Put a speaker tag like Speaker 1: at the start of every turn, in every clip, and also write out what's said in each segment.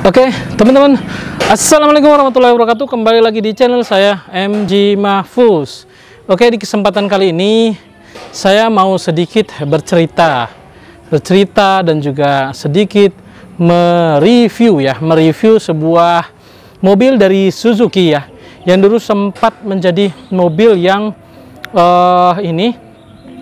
Speaker 1: Oke, teman-teman, assalamualaikum warahmatullahi wabarakatuh. Kembali lagi di channel saya, MG Mahfuz. Oke, di kesempatan kali ini saya mau sedikit bercerita dan juga sedikit mereview sebuah mobil dari Suzuki ya, yang dulu sempat menjadi mobil yang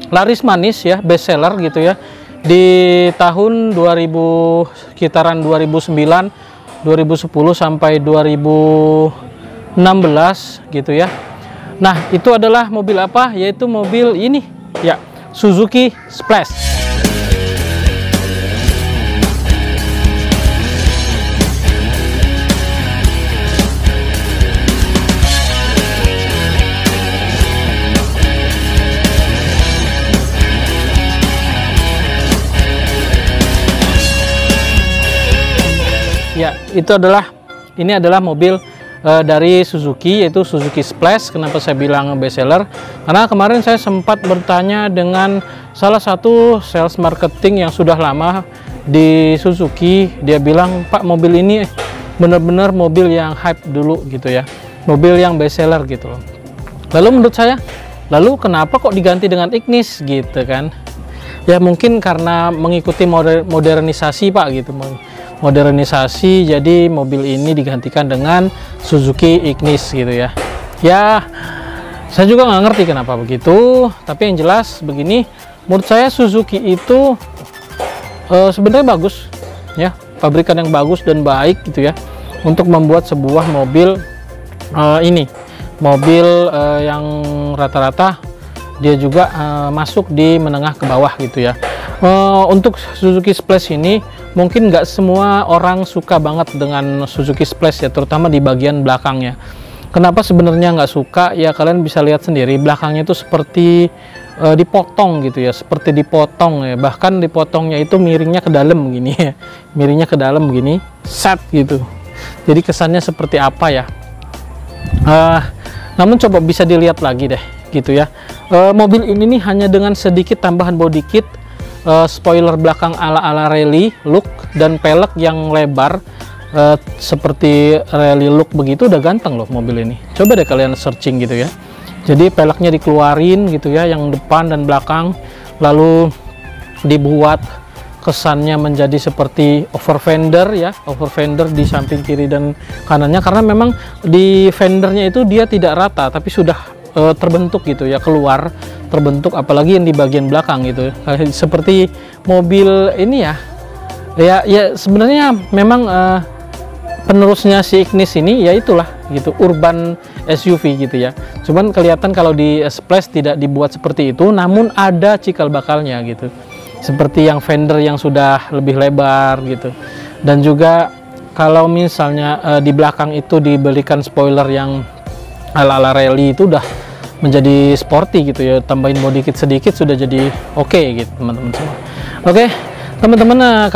Speaker 1: laris manis ya, best seller gitu ya, di tahun 2000, sekitaran 2009 2010 sampai 2016 gitu ya. Nah, itu adalah mobil apa? Yaitu mobil ini ya, Suzuki Splash. Ya, ini adalah mobil dari Suzuki, yaitu Suzuki Splash. Kenapa saya bilang best seller? Karena kemarin saya sempat bertanya dengan salah satu sales marketing yang sudah lama di Suzuki. Dia bilang, Pak, mobil ini benar-benar mobil yang hype dulu gitu ya, mobil yang best seller gitu loh. Lalu menurut saya, lalu kenapa kok diganti dengan Ignis gitu kan? Ya mungkin karena mengikuti modernisasi Pak gitu, modernisasi, jadi mobil ini digantikan dengan Suzuki Ignis gitu ya. Ya, saya juga nggak ngerti kenapa begitu, tapi yang jelas begini, menurut saya Suzuki itu sebenarnya bagus ya, pabrikan yang bagus dan baik gitu ya, untuk membuat sebuah mobil yang rata-rata dia juga masuk di menengah ke bawah gitu ya. Untuk Suzuki Splash ini mungkin nggak semua orang suka banget dengan Suzuki Splash ya, terutama di bagian belakangnya. Kenapa sebenarnya nggak suka? Ya kalian bisa lihat sendiri, belakangnya itu seperti dipotong gitu ya, seperti dipotong ya, bahkan dipotongnya itu miringnya ke dalam gini ya, miringnya ke dalam gini, set gitu. Jadi kesannya seperti apa ya? Namun coba bisa dilihat lagi deh gitu ya. Mobil ini nih hanya dengan sedikit tambahan body kit, spoiler belakang ala-ala rally look, dan pelek yang lebar seperti rally look begitu, udah ganteng loh mobil ini. Coba deh kalian searching gitu ya. Jadi peleknya dikeluarin gitu ya, yang depan dan belakang, lalu dibuat kesannya menjadi seperti over fender ya, over fender di samping kiri dan kanannya, karena memang di fendernya itu dia tidak rata tapi sudah terbentuk gitu ya, keluar terbentuk, apalagi yang di bagian belakang gitu, seperti mobil ini ya. Ya sebenarnya memang penerusnya si Ignis ini ya itulah gitu, urban SUV gitu ya. Cuman kelihatan kalau di Splash tidak dibuat seperti itu, namun ada cikal bakalnya gitu, seperti yang fender yang sudah lebih lebar gitu. Dan juga kalau misalnya di belakang itu diberikan spoiler yang ala-ala rally, itu udah menjadi sporty gitu ya, tambahin body kit sedikit sudah jadi oke gitu teman-teman semua. Oke teman-teman,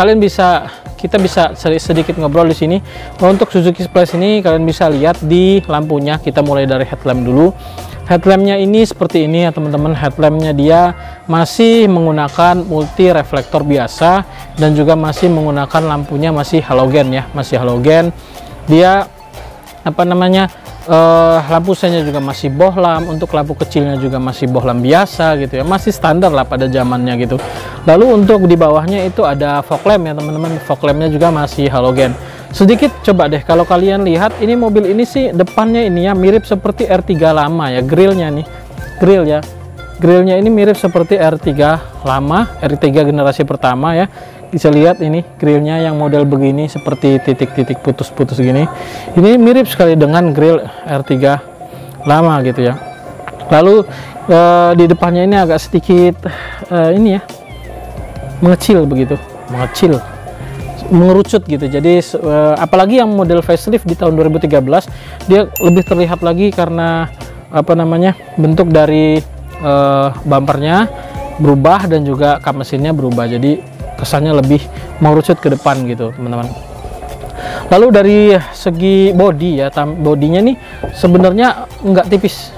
Speaker 1: kita bisa sedikit ngobrol di sini. Untuk Suzuki Splash ini kalian bisa lihat di lampunya. Kita mulai dari headlamp dulu. Headlampnya ini seperti ini ya teman-teman. Headlampnya dia masih menggunakan multi reflektor biasa, dan juga masih menggunakan lampunya masih halogen ya, masih halogen. Dia lampu senya juga masih bohlam, untuk lampu kecilnya juga masih bohlam biasa gitu ya, masih standar lah pada zamannya gitu. Lalu untuk di bawahnya itu ada fog lamp ya teman-teman, fog lampnya juga masih halogen. Sedikit coba deh kalau kalian lihat, ini mobil ini sih depannya ini ya mirip seperti R3 lama ya, grillnya nih, grillnya ini mirip seperti R3 lama, R3 generasi pertama ya. Bisa lihat ini grillnya yang model begini, seperti titik-titik putus-putus gini. Ini mirip sekali dengan grill R3 lama gitu ya. Lalu di depannya ini agak sedikit ini ya, mengecil begitu, mengerucut gitu. Jadi apalagi yang model facelift di tahun 2013, dia lebih terlihat lagi karena bentuk dari bumpernya berubah, dan juga kap mesinnya berubah, jadi kesannya lebih mengerucut ke depan gitu teman-teman. Lalu dari segi body ya, bodinya nih sebenarnya nggak tipis,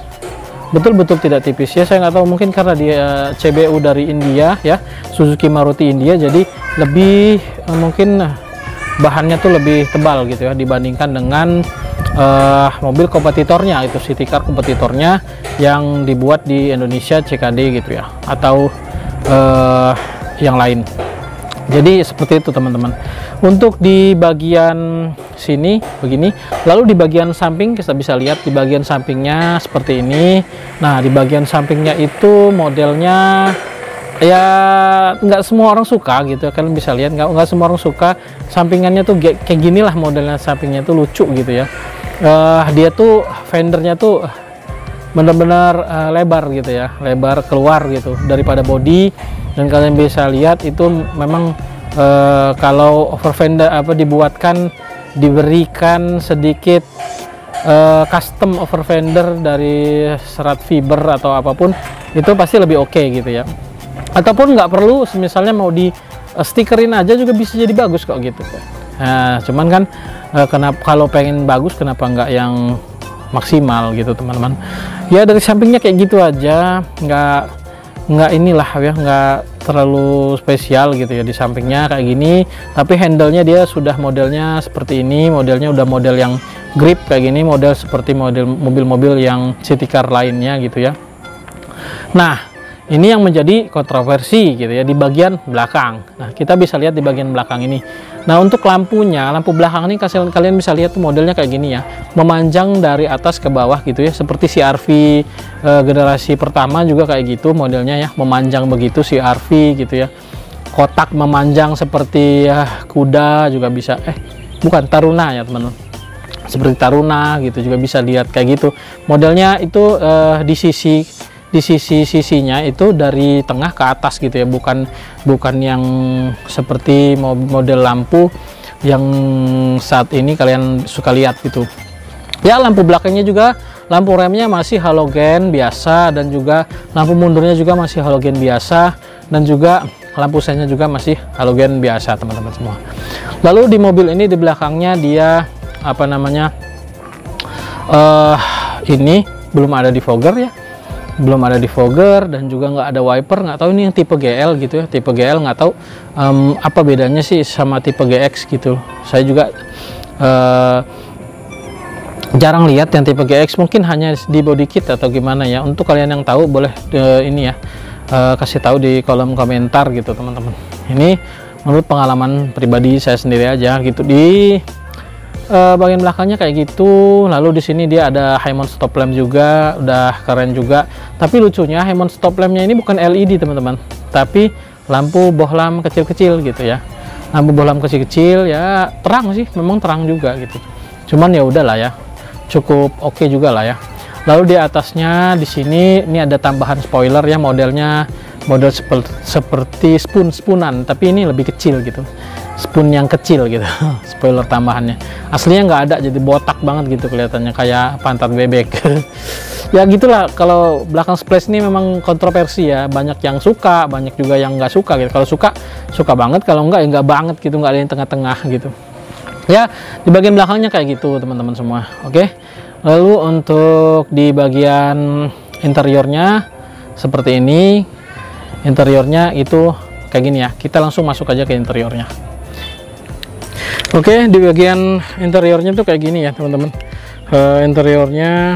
Speaker 1: betul-betul tidak tipis ya. Saya nggak tahu, mungkin karena dia CBU dari India ya, Suzuki Maruti India, jadi lebih mungkin bahannya tuh lebih tebal gitu ya dibandingkan dengan mobil kompetitornya, itu city car kompetitornya yang dibuat di Indonesia, CKD gitu ya, atau yang lain. Jadi seperti itu teman-teman. Untuk di bagian sini begini, lalu di bagian samping kita bisa lihat di bagian sampingnya seperti ini. Nah, di bagian sampingnya itu modelnya ya nggak semua orang suka gitu ya, kalian bisa lihat nggak semua orang suka. Sampingannya tuh kayak gini lah modelnya, sampingnya tuh lucu gitu ya. Dia tuh fendernya tuh benar-benar lebar gitu ya, lebar keluar gitu daripada body. Dan kalian bisa lihat itu memang kalau over fender dibuatkan, diberikan sedikit custom over fender dari serat fiber atau apapun, itu pasti lebih oke gitu ya. Ataupun nggak perlu, misalnya mau di stikerin aja juga bisa jadi bagus kok gitu. Nah, cuman kan kenapa kalau pengen bagus kenapa nggak yang maksimal gitu teman-teman. Ya dari sampingnya kayak gitu aja, nggak inilah ya, nggak terlalu spesial gitu ya di sampingnya kayak gini. Tapi handle-nya dia sudah modelnya seperti ini, modelnya udah model yang grip kayak gini, model seperti model mobil-mobil yang city car lainnya gitu ya. Nah, ini yang menjadi kontroversi gitu ya di bagian belakang. Nah, kita bisa lihat di bagian belakang ini. Nah, untuk lampunya, lampu belakang ini kalian bisa lihat tuh modelnya kayak gini ya, memanjang dari atas ke bawah gitu ya, seperti CR-V generasi pertama juga kayak gitu modelnya ya, memanjang begitu CR-V gitu ya. Kotak memanjang seperti kuda juga bisa, bukan Taruna ya teman-teman, seperti Taruna gitu juga bisa lihat kayak gitu. Modelnya itu di sisi-sisinya itu dari tengah ke atas gitu ya, bukan yang seperti model lampu yang saat ini kalian suka lihat gitu ya. Lampu belakangnya juga, lampu remnya masih halogen biasa, dan juga lampu mundurnya juga masih halogen biasa, dan juga lampu sennya juga masih halogen biasa teman-teman semua. Lalu di mobil ini di belakangnya dia apa namanya, ini belum ada defogger ya, belum ada defogger, dan juga nggak ada wiper. Nggak tahu ini yang tipe GL gitu ya, tipe GL nggak tahu apa bedanya sih sama tipe GX gitu. Saya juga jarang lihat yang tipe GX, mungkin hanya di body kit atau gimana ya. Untuk kalian yang tahu boleh ini ya, kasih tahu di kolom komentar gitu teman-teman. Ini menurut pengalaman pribadi saya sendiri aja gitu. Di bagian belakangnya kayak gitu. Lalu di sini dia ada high mount stop lamp juga, udah keren juga. Tapi lucunya high mount stop lampnya ini bukan LED teman-teman, tapi lampu bohlam kecil-kecil gitu ya. Lampu bohlam kecil-kecil ya, terang sih, memang terang juga gitu. Cuman ya udahlah ya, cukup oke juga lah ya. Lalu di atasnya di sini ini ada tambahan spoiler ya, model seperti spoonan, tapi ini lebih kecil gitu. Spoon yang kecil gitu, spoiler tambahannya. Aslinya nggak ada, jadi botak banget gitu kelihatannya, kayak pantat bebek. Ya gitulah, kalau belakang splash ini memang kontroversi ya, banyak yang suka, banyak juga yang nggak suka gitu. Kalau suka banget, kalau nggak ya nggak banget gitu, nggak ada yang tengah-tengah gitu ya. Di bagian belakangnya kayak gitu teman-teman semua. Oke, lalu untuk di bagian interiornya seperti ini. Interiornya itu kayak gini ya, kita langsung masuk aja ke interiornya. Oke, di bagian interiornya tuh kayak gini ya teman-teman. Interiornya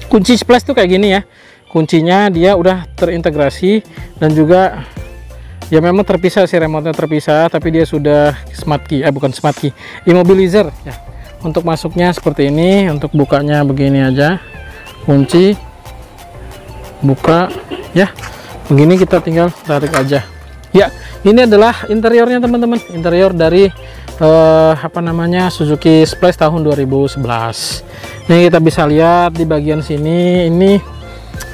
Speaker 1: kunci splash tuh kayak gini ya, kuncinya dia udah terintegrasi, dan juga ya memang terpisah sih, remote-nya terpisah, tapi dia sudah smart key, bukan smart key, immobilizer ya. Untuk masuknya seperti ini, untuk bukanya begini aja, kunci buka ya begini, kita tinggal tarik aja ya. Ini adalah interiornya teman-teman, interior dari apa namanya, Suzuki Splash tahun 2011. Ini kita bisa lihat di bagian sini, ini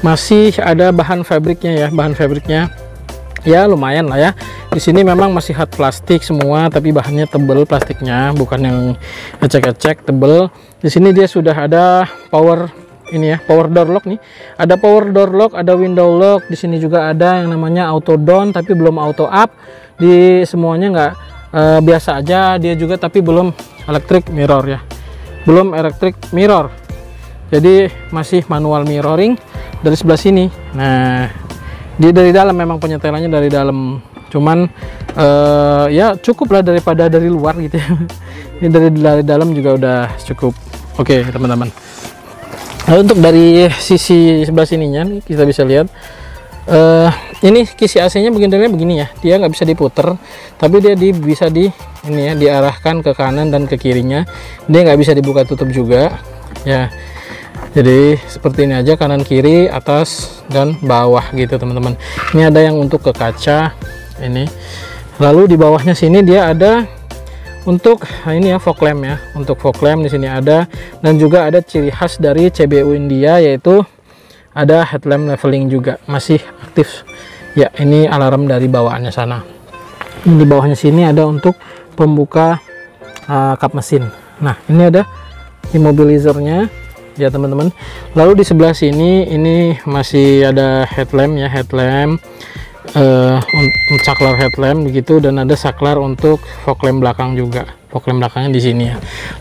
Speaker 1: masih ada bahan fabriknya ya, bahan fabriknya ya lumayan lah ya. Di sini memang masih hard plastik semua, tapi bahannya tebel plastiknya, bukan yang ecek-ecek, tebel. Di sini dia sudah ada power ini ya, power door lock nih. Ada power door lock, ada window lock. Di sini juga ada yang namanya auto down, tapi belum auto up. Di semuanya nggak biasa aja dia juga, tapi belum electric mirror ya, belum electric mirror. Jadi masih manual mirroring dari sebelah sini. Nah, dia dari dalam memang penyetelannya dari dalam cuman ya cukup lah daripada dari luar gitu ya. Ini dari dalam juga udah cukup oke, teman-teman. Lalu untuk dari sisi sebelah sininya nih, kita bisa lihat ini kisi AC nya begini ya, dia nggak bisa diputer, tapi dia bisa ini ya, diarahkan ke kanan dan ke kirinya. Dia nggak bisa dibuka tutup juga ya. Jadi seperti ini aja, kanan kiri, atas dan bawah gitu teman-teman. Ini ada yang untuk ke kaca ini. Lalu di bawahnya sini dia ada untuk ini ya, fog lamp ya. Untuk fog lamp di sini ada, dan juga ada ciri khas dari CBU India, yaitu ada headlamp leveling juga masih aktif ya. Ini alarm dari bawaannya sana. Di bawahnya sini ada untuk pembuka kap mesin. Nah, ini ada immobilizernya ya teman-teman. Lalu di sebelah sini ini masih ada headlamp ya, headlamp saklar headlamp begitu, dan ada saklar untuk fog lamp belakang juga. Fog lamp belakangnya di sini ya.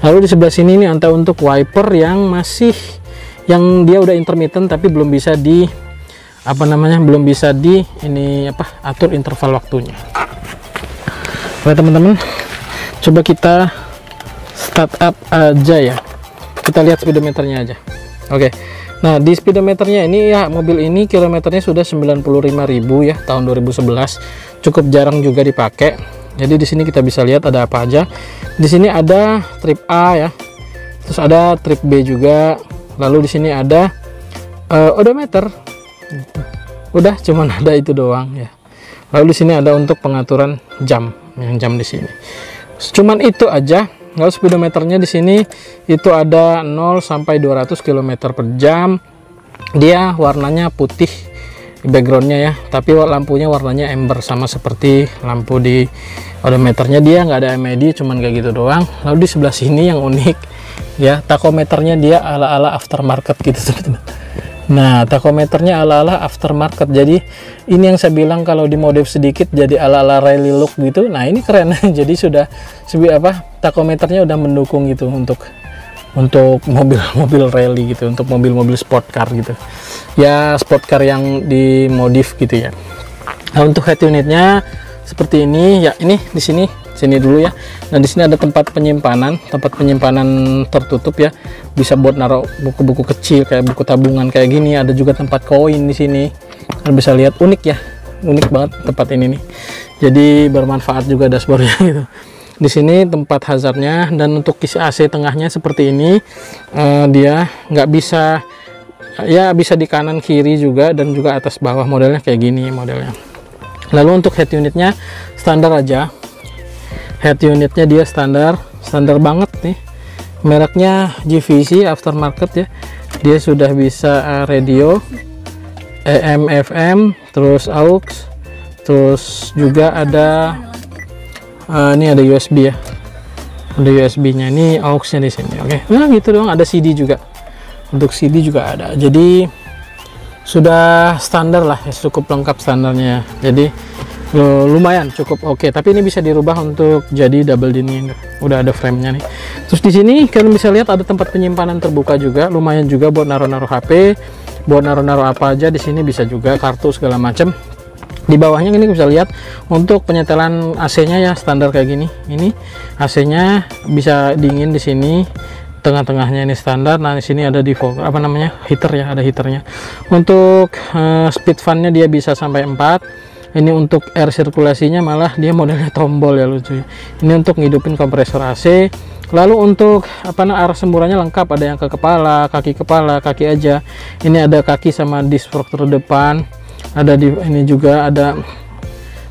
Speaker 1: Lalu di sebelah sini ini ada untuk wiper yang dia udah intermittent tapi belum bisa belum bisa atur interval waktunya. Oke teman-teman, coba kita start up aja ya. Kita lihat speedometernya aja. Oke. Nah, di speedometernya ini ya, mobil ini kilometernya sudah 95.000 ya tahun 2011. Cukup jarang juga dipakai. Jadi di sini kita bisa lihat ada apa aja. Di sini ada trip A ya. Terus ada trip B juga. Lalu di sini ada odometer. Udah cuman ada itu doang ya. Lalu di sini ada untuk pengaturan jam, yang jam di sini. Cuman itu aja. Lalu speedometernya di sini itu ada 0 sampai 200 km per jam. Dia warnanya putih backgroundnya ya, tapi lampunya warnanya ember sama seperti lampu di odometernya. Dia nggak ada LED, cuman kayak gitu doang. Lalu di sebelah sini yang unik ya, takometernya dia ala-ala aftermarket gitu teman-teman. Nah, takometernya ala-ala aftermarket. Jadi ini yang saya bilang kalau dimodif sedikit jadi ala-ala rally look gitu. Nah, ini keren. Jadi sudah takometernya udah mendukung gitu untuk mobil-mobil rally gitu, untuk mobil-mobil sport car gitu. Ya, sport car yang dimodif gitu ya. Nah, untuk head unitnya seperti ini ya. Ini di sini dulu ya. Nah, di sini ada tempat penyimpanan tertutup ya. Bisa buat naruh buku-buku kecil kayak buku tabungan kayak gini. Ada juga tempat koin di sini. Kalian bisa lihat, unik ya. Unik banget tempat ini nih. Jadi bermanfaat juga dashboardnya gitu. Di sini tempat hazardnya, dan untuk kisi AC tengahnya seperti ini. Dia nggak bisa ya, bisa di kanan kiri juga, dan juga atas bawah. Modelnya kayak gini modelnya. Lalu untuk head unitnya standar aja. Head unitnya dia standar banget nih. Mereknya GVC aftermarket ya. Dia sudah bisa radio, AM, FM, terus aux, terus juga ada ini ada USB ya. Ada USB-nya, ini aux-nya di sini. Oke. Nah, gitu doang. Ada CD juga. Untuk CD juga ada. Jadi sudah standar lah ya, cukup lengkap standarnya. Jadi lumayan cukup oke. Tapi ini bisa dirubah untuk jadi double din. Udah ada frame-nya nih. Terus di sini kalian bisa lihat ada tempat penyimpanan terbuka juga. Lumayan juga buat naruh-naruh HP, buat naruh-naruh apa aja di sini bisa juga, kartu segala macam. Di bawahnya ini bisa lihat untuk penyetelan AC-nya ya, standar kayak gini. Ini AC-nya bisa dingin di sini. Tengah-tengahnya ini standar. Nah, di sini ada heater ya, ada heaternya. Untuk speed fan-nya dia bisa sampai 4. Ini untuk air sirkulasinya malah dia modelnya tombol ya, lucu ya. Ini untuk ngidupin kompresor AC. Lalu untuk arah semburannya lengkap, ada yang ke kepala, kaki aja. Ini ada kaki sama disc struktur depan. Ada ini juga ada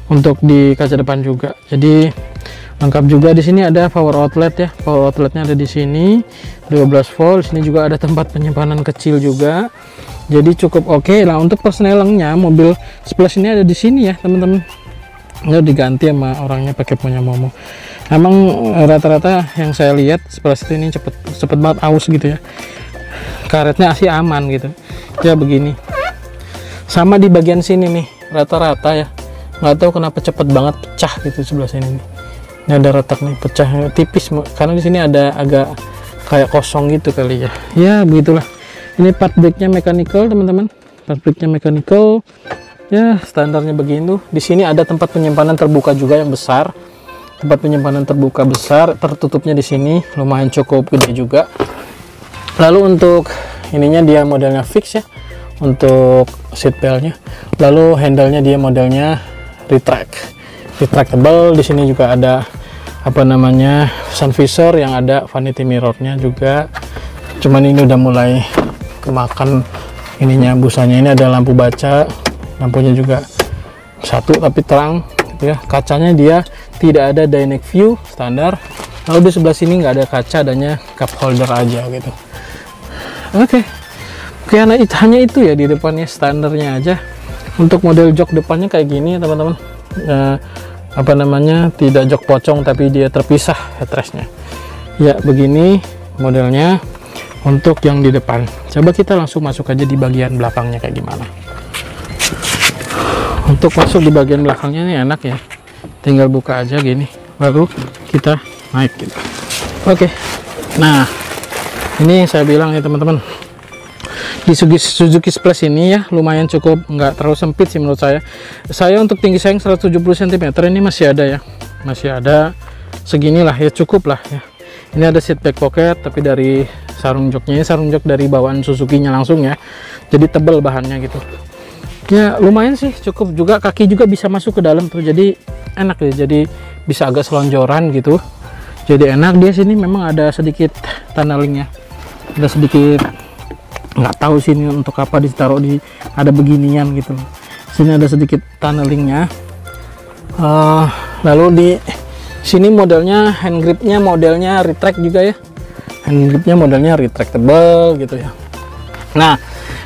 Speaker 1: untuk di kaca depan juga. Jadi lengkap juga. Di sini ada power outlet ya. Power outletnya ada di sini 12 volt. Sini juga ada tempat penyimpanan kecil juga. Jadi cukup oke. Nah, untuk persnelingnya mobil sebelah sini ada di sini ya teman-teman. Ini diganti sama orangnya pakai punya Momo. Emang rata-rata yang saya lihat sebelah sini cepet banget aus gitu ya. Karetnya sih aman gitu. Ya begini. Sama di bagian sini nih rata-rata ya. Nggak tahu kenapa cepet banget pecah gitu sebelah sini nih. Ini ada retak nih, pecah tipis karena di sini ada agak kayak kosong gitu kali ya. Ya begitulah. Ini part brake-nya mechanical teman-teman. Part brake-nya mechanical. Ya, standarnya begini. Di sini ada tempat penyimpanan terbuka juga yang besar. Tempat penyimpanan terbuka besar, tertutupnya di sini lumayan cukup gede juga. Lalu untuk ininya dia modelnya fix ya, untuk seat beltnya. Lalu handle-nya dia modelnya retractable. Di sini juga ada apa namanya sun visor yang ada vanity mirrornya juga. Cuman ini udah mulai kemakan ininya, busanya. Ini ada lampu baca, lampunya juga satu tapi terang gitu ya. Kacanya dia tidak ada dynamic view standar. Lalu di sebelah sini nggak ada kaca, adanya cup holder aja gitu. Oke, hanya itu ya di depannya, standarnya aja. Untuk model jok depannya kayak gini teman-teman, apa namanya, tidak jok pocong tapi dia terpisah headrestnya ya. Begini modelnya untuk yang di depan. Coba kita langsung masuk aja di bagian belakangnya kayak gimana. Untuk masuk di bagian belakangnya ini enak ya, tinggal buka aja gini baru kita naik gitu. Oke, nah ini saya bilang ya teman-teman, di Suzuki Splash ini ya lumayan cukup, nggak terlalu sempit sih menurut saya. Untuk tinggi saya 170 cm ini masih ada ya, masih ada seginilah ya, cukup lah ya. Ini ada seat back pocket tapi dari sarung joknya, ini sarung jok dari bawaan Suzuki-nya langsung ya, jadi tebal bahannya gitu ya, lumayan sih cukup juga. Kaki juga bisa masuk ke dalam tuh, jadi enak ya, jadi bisa agak selonjoran gitu, jadi enak. Dia sini memang ada sedikit tunnelingnya, ada sedikit, nggak tahu sini untuk apa ditaruh di, ada beginian gitu. Sini ada sedikit tunnelingnya. Lalu di sini modelnya hand gripnya modelnya retract juga ya, hand gripnya modelnya retractable gitu ya. Nah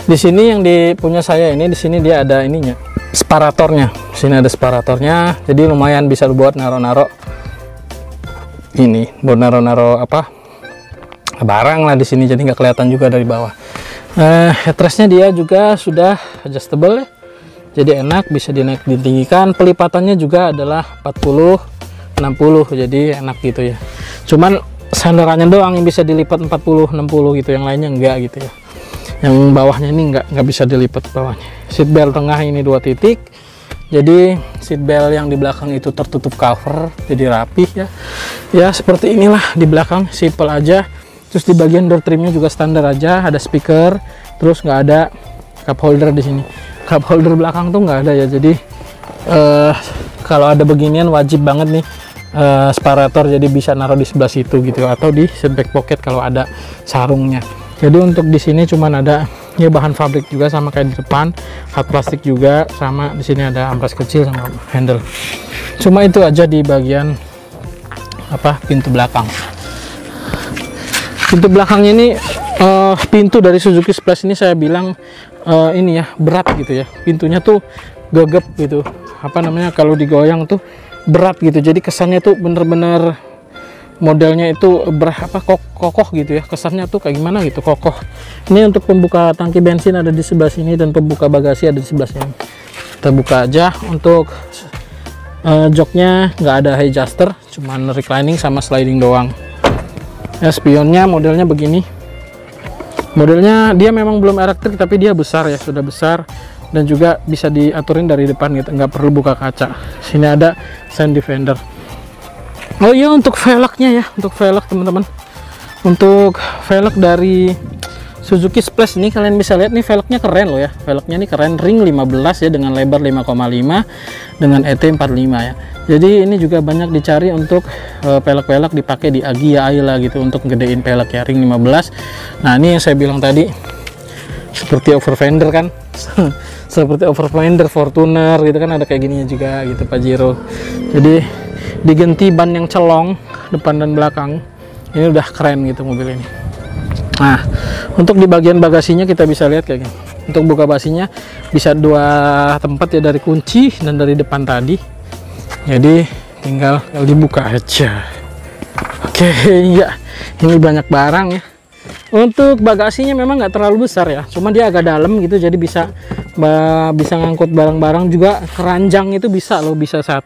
Speaker 1: di sini yang di punya saya ini, di sini dia ada ininya, separatornya. Sini ada separatornya, jadi lumayan bisa buat naro-naro ini, buat naro-naro apa barang lah di sini, jadi nggak kelihatan juga dari bawah. Headrestnya dia juga sudah adjustable ya, jadi enak, bisa dinaik ditinggikan. Pelipatannya juga adalah 40-60, jadi enak gitu ya. Cuman sandarannya doang yang bisa dilipat 40-60 gitu, yang lainnya enggak gitu ya. Yang bawahnya ini nggak bisa dilipat bawahnya. Seat belt tengah ini 2 titik, jadi seat belt yang di belakang itu tertutup cover, jadi rapih ya. Ya seperti inilah di belakang, simple aja. Terus di bagian door trimnya juga standar aja, ada speaker, terus nggak ada cup holder di sini. Cup holder belakang tuh nggak ada ya, jadi kalau ada beginian wajib banget nih separator, jadi bisa naruh di sebelah situ gitu, atau di seat back pocket kalau ada sarungnya. Jadi untuk di sini cuman ada ya bahan fabrik juga sama kayak di depan, hard plastik juga, sama di sini ada amplas kecil sama handle. Cuma itu aja di bagian apa, pintu belakang. Pintu belakangnya ini pintu dari Suzuki Splash ini saya bilang ini ya berat gitu ya, pintunya tuh gegep gitu, apa namanya, kalau digoyang tuh berat gitu, jadi kesannya tuh bener-bener modelnya itu kokoh gitu ya, kesannya tuh kayak gimana gitu, kokoh. Ini untuk pembuka tangki bensin ada di sebelah sini, dan pembuka bagasi ada di sebelah sini. Kita buka aja. Untuk joknya nggak ada adjuster, cuman reclining sama sliding doang. Spionnya modelnya begini, modelnya dia memang belum elektrik tapi dia besar ya, sudah besar, dan juga bisa diaturin dari depan gitu, nggak perlu buka kaca. Sini ada sun defender. Oh iya, untuk velgnya ya, untuk velg teman-teman, untuk velg dari Suzuki Splash ini kalian bisa lihat nih, velgnya keren loh ya, velgnya ini keren, ring 15 ya, dengan lebar 5,5 dengan ET 45 ya. Jadi ini juga banyak dicari untuk velg-velg dipakai di Agya Ayla gitu, untuk gedein velg ya, ring 15. Nah ini yang saya bilang tadi, seperti overfender kan seperti overfender Fortuner gitu kan, ada kayak gininya juga gitu Pajero. Jadi diganti ban yang celong depan dan belakang, ini udah keren gitu mobil ini. Nah untuk di bagian bagasinya kita bisa lihat kayak gini. Untuk buka bagasinya bisa 2 tempat ya, dari kunci dan dari depan tadi, jadi tinggal dibuka aja. Oke ya, ini banyak barang ya. Untuk bagasinya memang nggak terlalu besar ya, cuma dia agak dalam gitu, jadi bisa ngangkut barang-barang juga. Keranjang itu bisa loh, bisa 1.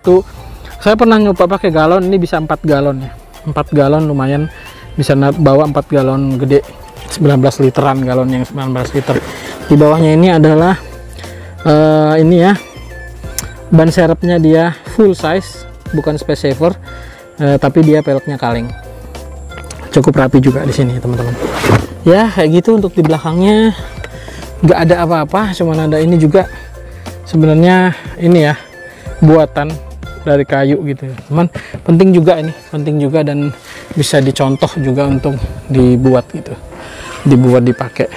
Speaker 1: Saya pernah nyoba pakai galon, ini bisa 4 galon ya, 4 galon lumayan, bisa bawa 4 galon gede, 19 literan galon yang 19 liter. Di bawahnya ini adalah ini ya, Ban serepnya dia full size, bukan space saver, tapi dia peleknya kaleng. Cukup rapi juga di sini teman-teman. Ya kayak gitu untuk di belakangnya. Nggak ada apa-apa, cuman ada ini juga sebenarnya ini ya buatan dari kayu gitu. Cuman penting juga ini, penting juga dan bisa dicontoh juga untuk dibuat gitu, dibuat dipakai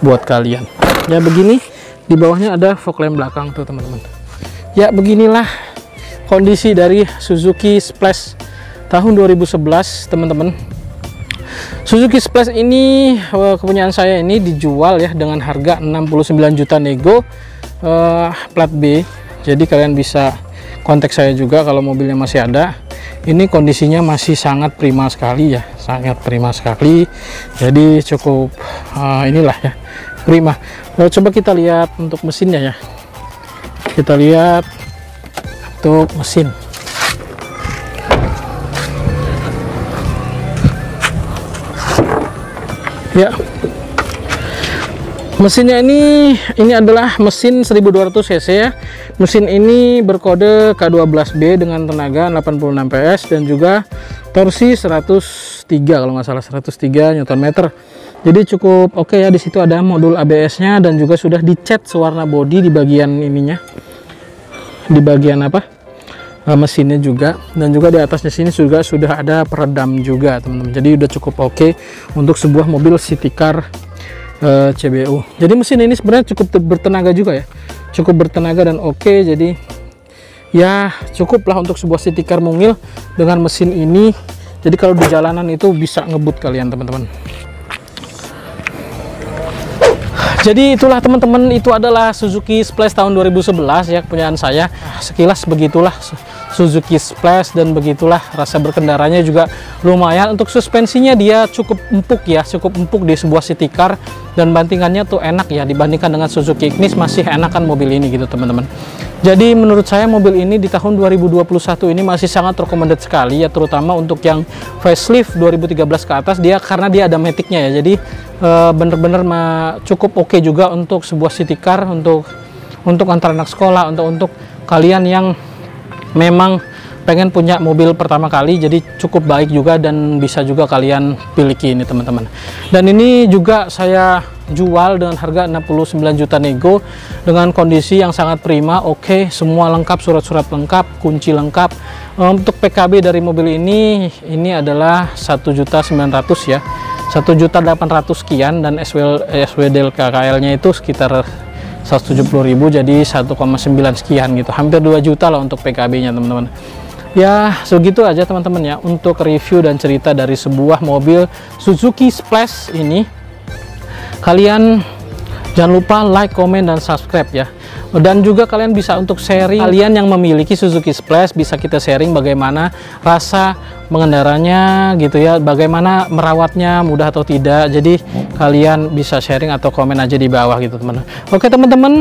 Speaker 1: buat kalian. Ya begini, di bawahnya ada fog lamp belakang tuh teman-teman. Ya beginilah kondisi dari Suzuki Splash tahun 2011 teman-teman. Suzuki Splash ini kepunyaan saya ini dijual ya dengan harga 69 juta nego, plat B. Jadi kalian bisa kontak saya juga kalau mobilnya masih ada. Ini kondisinya masih sangat prima sekali ya, sangat prima sekali. Jadi cukup inilah ya, prima. Lalu coba kita lihat untuk mesinnya ya. Kita lihat untuk mesin. Ya, mesinnya ini adalah mesin 1200 cc ya. Mesin ini berkode K12B dengan tenaga 86 PS dan juga torsi 103 kalau nggak salah, 103 Nm. Jadi cukup oke ya. Di situ ada modul ABS-nya dan juga sudah dicat sewarna bodi di bagian ininya, di bagian apa? Mesinnya juga, dan juga di atasnya sini juga sudah ada peredam juga teman-teman. Jadi udah cukup oke untuk sebuah mobil city car CBU. Jadi mesin ini sebenarnya cukup bertenaga juga ya, cukup bertenaga dan oke. Jadi ya cukuplah untuk sebuah city car mungil dengan mesin ini. Jadi kalau di jalanan itu bisa ngebut kalian teman-teman. Jadi itulah teman-teman, itu adalah Suzuki Splash tahun 2011 ya, kepunyaan saya. Sekilas begitulah Suzuki Splash, dan begitulah rasa berkendaranya juga lumayan. Untuk suspensinya dia cukup empuk ya, cukup empuk di sebuah city car, dan bantingannya tuh enak ya, dibandingkan dengan Suzuki Ignis masih enakan mobil ini gitu teman-teman. Jadi menurut saya mobil ini di tahun 2021 ini masih sangat recommended sekali ya, terutama untuk yang facelift 2013 ke atas dia, karena dia ada matic-nya ya. Jadi bener-bener cukup oke juga untuk sebuah city car, untuk antar anak sekolah, untuk kalian yang memang pengen punya mobil pertama kali. Jadi cukup baik juga dan bisa juga kalian miliki ini teman-teman. Dan ini juga saya jual dengan harga 69 juta nego dengan kondisi yang sangat prima, oke, semua lengkap, surat-surat lengkap, kunci lengkap. Untuk PKB dari mobil ini adalah 1.900.000 ya, 1.800.000 sekian, dan SWD KKL-nya itu sekitar 170.000, jadi 1,9 sekian gitu, hampir 2 juta lah untuk PKB-nya teman-teman. Ya segitu aja teman-teman ya untuk review dan cerita dari sebuah mobil Suzuki Splash ini. Kalian jangan lupa like, komen, dan subscribe ya. Dan juga kalian bisa untuk sharing, kalian yang memiliki Suzuki Splash bisa kita sharing bagaimana rasa mengendaranya gitu ya, bagaimana merawatnya, mudah atau tidak. Jadi kalian bisa sharing atau komen aja di bawah gitu teman-teman. Oke teman-teman,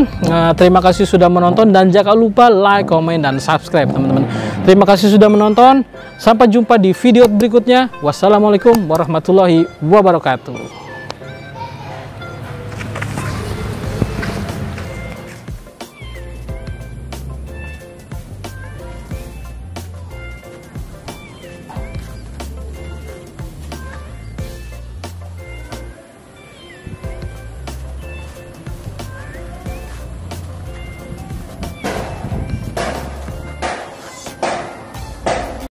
Speaker 1: terima kasih sudah menonton, dan jangan lupa like, komen, dan subscribe teman-teman. Terima kasih sudah menonton, sampai jumpa di video berikutnya. Wassalamualaikum warahmatullahi wabarakatuh.